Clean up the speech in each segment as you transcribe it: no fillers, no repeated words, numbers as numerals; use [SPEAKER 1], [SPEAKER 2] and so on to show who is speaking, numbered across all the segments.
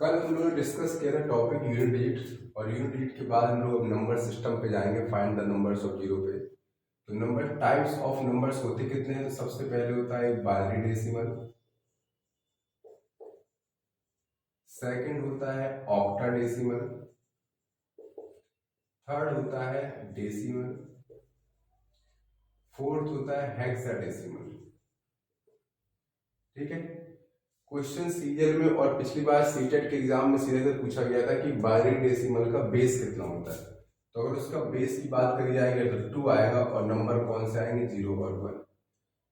[SPEAKER 1] कल हम लोग ने डिस्कस किया था टॉपिक यूनिट डिजिट, और यूनिट डिजिट के बाद हम लोग नंबर सिस्टम पे जाएंगे, find the numbers of zero पे। तो नंबर टाइप्स ऑफ नंबर्स होते कितने हैं? तो सबसे पहले होता है एक बाइनरी डेसिमल, सेकंड होता है ऑक्टा डेसिमल, थर्ड होता है डेसिमल, फोर्थ होता है हेक्साडेसिमल। ठीक है। क्वेश्चन सीरियल में और पिछली बार सीटेट के एग्जाम में सीधे से पूछा गया था कि बाइनरी डेसिमल का बेस कितना होता है। तो अगर उसका बेस की बात करी जाएगी तो 2 आएगा, और नंबर कौन से आएंगे? 0 और 1।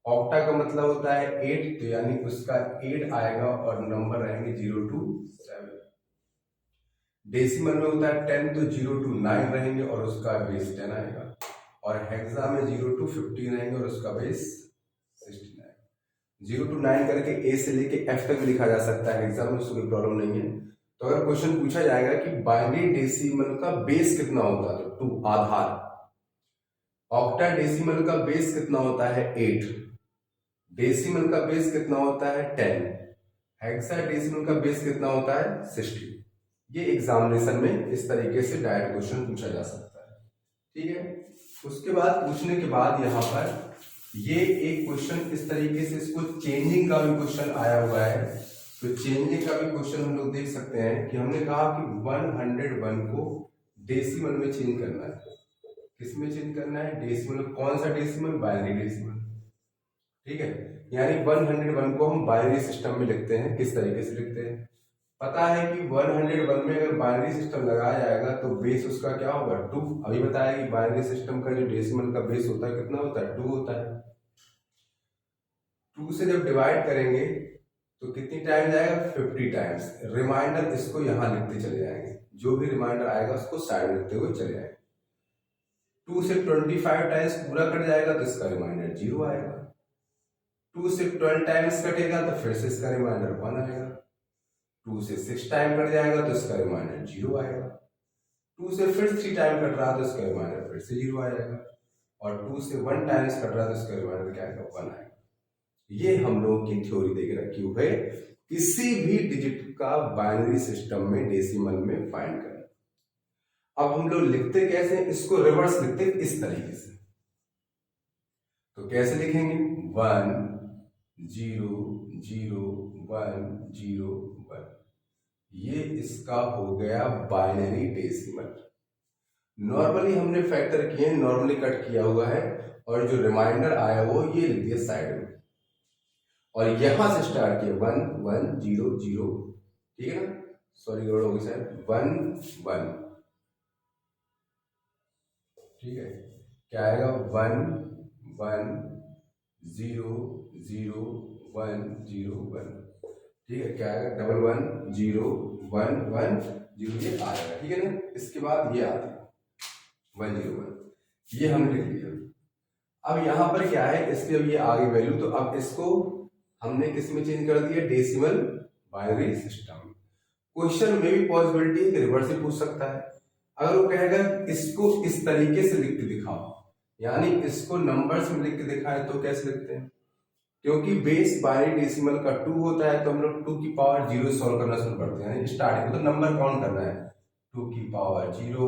[SPEAKER 1] ऑक्टा का मतलब होता है 8, तो यानी उसका 8 आएगा और नंबर रहेंगे 0 to 7। डेसिमल में होता है 10, तो 0 to 9 रहेंगे और उसका बेस 10 आएगा। और हेक्सा में 0 to 15 रहेंगे और उसका बेस 16 आएगा। 0 to 9 करके ए से लेके एफ तक भी लिखा जा सकता है एग्जाम में, उसको कोई प्रॉब्लम नहीं है। तो अगर क्वेश्चन पूछा जाएगा कि बाइनरी डेसिमल का बेस कितना होता है, तो 2 आधार। ऑक्टा डेसिमल का बेस कितना होता है? 8। डेसिमल का बेस कितना होता है? 10। हेक्साडेसिमल का बेस कितना होता है? 60। ये एग्जामिनेशन में इस तरीके से डायरेक्ट क्वेश्चन पूछा जा सकता है। ठीक है। उसके बाद पूछने के बाद यहाँ पर ये एक क्वेश्चन इस तरीके से, इसको चेंजिंग का भी क्वेश्चन आया हुआ है। तो चेंजिंग का भी क्वेश्चन हम लोग देख सकते हैं कि हमने कहा कि 101 को डेसिमल में चेंज करना है। किसमें चेंज करना है? डेसिमल। कौन सा डेसिमल? Binary decimal. ठीक है। यानी 101 को हम बाइनरी सिस्टम में लिखते हैं। किस तरीके से लिखते हैं? पता है कि 101 में अगर बाइनरी सिस्टम लगाया जाएगा तो बेस उसका क्या होगा? 2। अभी बताया कि बाइनरी सिस्टम का जो डेसिमल का बेस होता है कितना होता है? 2 होता है। 2 से जब डिवाइड करेंगे तो कितनी टाइम जाएगा? 50 टाइम्स। रिमाइंडर इसको यहां लिखते चले जाएंगे, जो भी रिमाइंडर आएगा उसको साइड लिखते हुए चले जाएंगे। 2 से 25 टाइम्स पूरा कट जाएगा तो इसका रिमाइंडर 0 आएगा। 2 से 12 टाइम्स कटेगा तो फिर से इसका रिमाइंडर 1 आएगा। 2 से 6 टाइम कट जाएगा तो इसका रिमाइंडर 0 आएगा। 2 से फिर 3 टाइम कट रहा तो इसका रिमाइंडर फिर से 0 आएगा। और 2 से 1 टाइम्स कट रहा तो इसका रिमाइंडर क्या आएगा? 1 आएगा। ये हम लोग की थ्योरी देख रखी हुई है, किसी भी डिजिट का बाइनरी सिस्टम में डेसिमल में फाइंड करें। अब हम लोग लिखते कैसे हैं? इसको रिवर्स लिखते इस तरीके से। तो कैसे लिखेंगे? 1 0 0 1 0 1। ये इसका हो गया बाइनरी डेसिमल। नॉर्मली हमने फैक्टर किए, नॉर्मली कट किया हुआ है, और जो रिमाइंडर आया वो ये लिख दिया साइड में, और यहां से स्टार्ट किया 1 1 0 0। ठीक है ना? सॉरी गड़बड़ हो गई सर। 1 1। ठीक है। क्या आएगा? 1 1 0 0 1 0 1। ठीक है। क्या आएगा? 1 1 0 1 1 0। ये आएगा। ठीक है ना? इसके बाद ये आता है 1 0 1। ये हमने लिख लिया। अब यहां पर क्या है? इसके अब ये आगे वैल्यू, तो अब इसको हमने किस में चेंज कर दिया? Decimal binary system. क्वेश्चन में भी पॉसिबिलिटी है कि रिवर्स भी पूछ सकता है। अगर वो कहेगा इसको इस तरीके से लिख के दिखाओ, यानी इसको नंबर्स में लिख के दिखाए, तो कैसे लिखते हैं? क्योंकि बेस बाइनरी डेसिमल का 2 होता है तो हम लोग 2 की पावर 0 सॉल्व करना शुरू करते हैं। स्टार्टिंग मतलब नंबर काउंट करना है। 2 की पावर 0,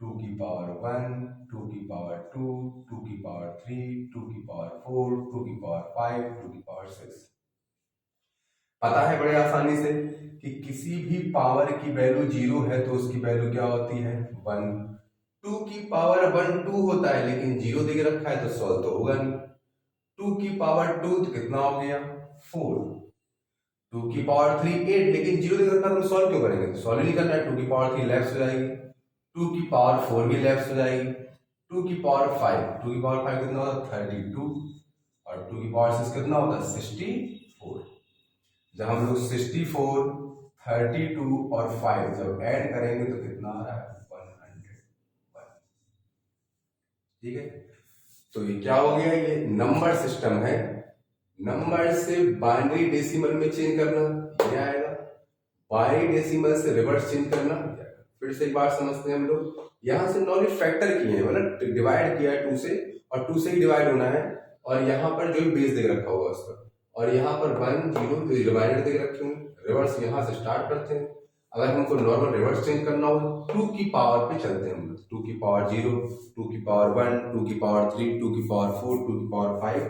[SPEAKER 1] 2 की पावर 1, 2 की पावर 2, 2 की पावर 3, 2 की पावर 4, 2 की पावर 5, 2 की पावर 6। पता है बड़े आसानी से कि किसी भी पावर की वैल्यू 0 है तो उसकी वैल्यू क्या होती है? 1। 2 की पावर 1 2 होता है, लेकिन 0 दे रखा है तो सॉल्व तो होगा नहीं। 2 की पावर 2 तो कितना हो गया? 4। 2 की पावर 3 8, लेकिन 0 दे रखा है तो सॉल्व क्यों करेंगे? तो सॉल्व नहीं करना है। 2 की पावर 3 लेफ्ट हो जाएगी, 2 की पावर 4 भी लेफ्ट हो जाएगी, 2 की पावर 5, 2 की पावर 5 कितना होता है? 32, और 2 की पावर 6 कितना होता है? 64। जब हम लोग 64, 32 और 5 जब ऐड करेंगे तो कितना आ रहा है? 101। ठीक है। तो ये क्या हो गया? ये नंबर सिस्टम है। नंबर से बाइनरी डेसिमल में चेंज करना ये आएगा, बाइनरी डेसिमल से रिवर्स चेंज करना। फिर से एक बार समझते हैं हम लोग। यहां से नॉलेज फैक्टर किए हैं, मतलब डिवाइड किया है 2 से, और 2 से ही डिवाइड होना है, और यहाँ पर जो बेस दे रखा होगा उसका, और यहाँ पर 1 0 रिमाइंडर दे रखे होंगे। रिवर्स यहाँ से स्टार्ट करते हैं, अगर हमको नॉर्मल रिवर्स चेंज करना हो 2 की पावर पे चलते हैं हम लोग, 2 की पावर 0, 2 की पावर 1, 2 की पावर 3, 2 की पावर 4, 2 की पावर 5।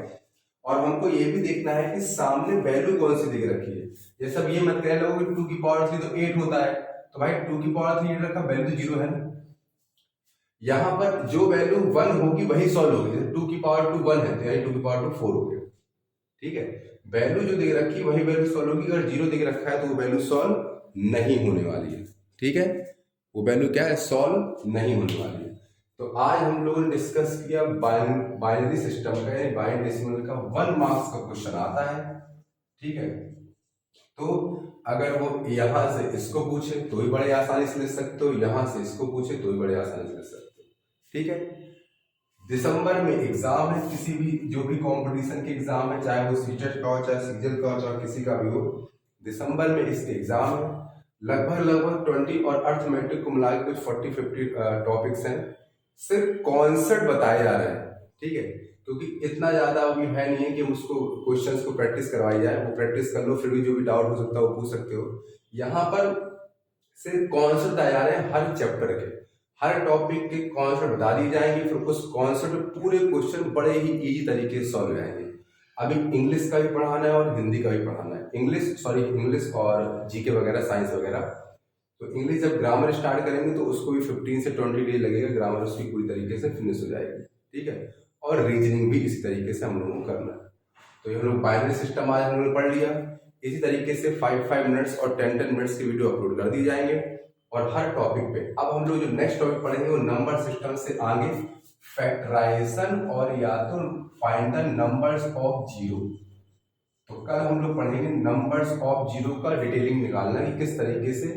[SPEAKER 1] और हमको ये भी देखना है कि सामने वैल्यू कौन सी दिख रखी है। जैसे अब ये मत कहने लगो कि 2 की पावर 3 तो 8 होता है, तो भाई 2 की पावर 3 रखा, वैल्यू तो 0 है ना। यहाँ पर जो वैल्यू 1 होगी वही सॉल्व होगी। जैसे 2 की पावर 2 1 है तो यानी 2 की पावर 2 4 हो गया, ठीक है। वैल्यू जो दिख रखी है वही वैल्यू सॉल्व होगी। अगर 0 दिख रखा है तो वो वैल्यू सॉल्व नहीं होने वाली है, ठीक है। वो वैल्यू क्या है, सॉल्व नहीं होने वाली है। तो आज हम लोगों ने डिस्कस किया बाइनरी सिस्टम का, यानी बाइनरी डेसिमल का 1 मार्क्स का क्वेश्चन आता है, ठीक है। तो अगर वो यहां से इसको पूछे तो भी बड़े आसानी से लिख सकते हो, यहां से इसको पूछे तो भी बड़े आसानी से लिख सकते हो, ठीक है। दिसंबर में एग्जाम है, किसी भी जो भी कंपटीशन के एग्जाम है, चाहे वो सीटेट का हो, चाहे सीजल का हो, चाहे किसी का भी हो, दिसंबर में इसके एग्जाम है। लगभग 20 और अर्थमेटिक को मिला के कुछ 40-50 टॉपिक्स हैं। सिर्फ कॉन्सेप्ट बताए जा रहे हैं, ठीक है, क्योंकि इतना ज्यादा अभी है नहीं है कि हम उसको क्वेश्चंस को प्रैक्टिस करवाई जाए। वो प्रैक्टिस कर लो, फिर भी जो भी डाउट हो सकता है वो पूछ सकते हो। यहाँ पर सिर्फ कॉन्सेप्ट बताए जा रहे हैं, हर चैप्टर के हर टॉपिक के कॉन्सेप्ट बता दिए जाएंगे, फिर उस कॉन्सेप्ट में पूरे क्वेश्चन बड़े ही इजी तरीके से सॉल्व हो जाएंगे। अभी इंग्लिश का भी पढ़ाना है और हिंदी का भी पढ़ाना है, इंग्लिश और जीके वगैरह, साइंस वगैरह। तो इंग्लिश जब ग्रामर स्टार्ट करेंगे तो उसको भी 15 से 20 डेज लगेगा, ग्रामर उसकी पूरी तरीके से फिनिश हो जाएगी, ठीक है। और रीजनिंग भी इसी तरीके से हम लोगों को करना है। तो ये हम लोग बाइनरी सिस्टम आज हम लोग पढ़ लिया। इसी तरीके से 5-5 मिनट्स और 10-10 मिनट्स की वीडियो अपलोड कर दिए जाएंगे और हर टॉपिक पे। अब हम लोग जो नेक्स्ट टॉपिक पढ़ेंगे वो नंबर सिस्टम से आगे फैक्टराइजेशन और या तो find the numbers of zero. तो कल हम लोग पढ़ेंगे नंबर्स ऑफ जीरो का डिटेलिंग निकालना कि किस तरीके से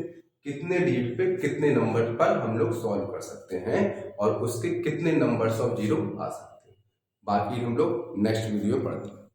[SPEAKER 1] कितने डिजिट पे कितने नंबर पर हम लोग सॉल्व कर सकते हैं और उसके कितने नंबर्स ऑफ जीरो आ सकते हैं। बाकी हम लोग नेक्स्ट वीडियो पढ़ते हैं।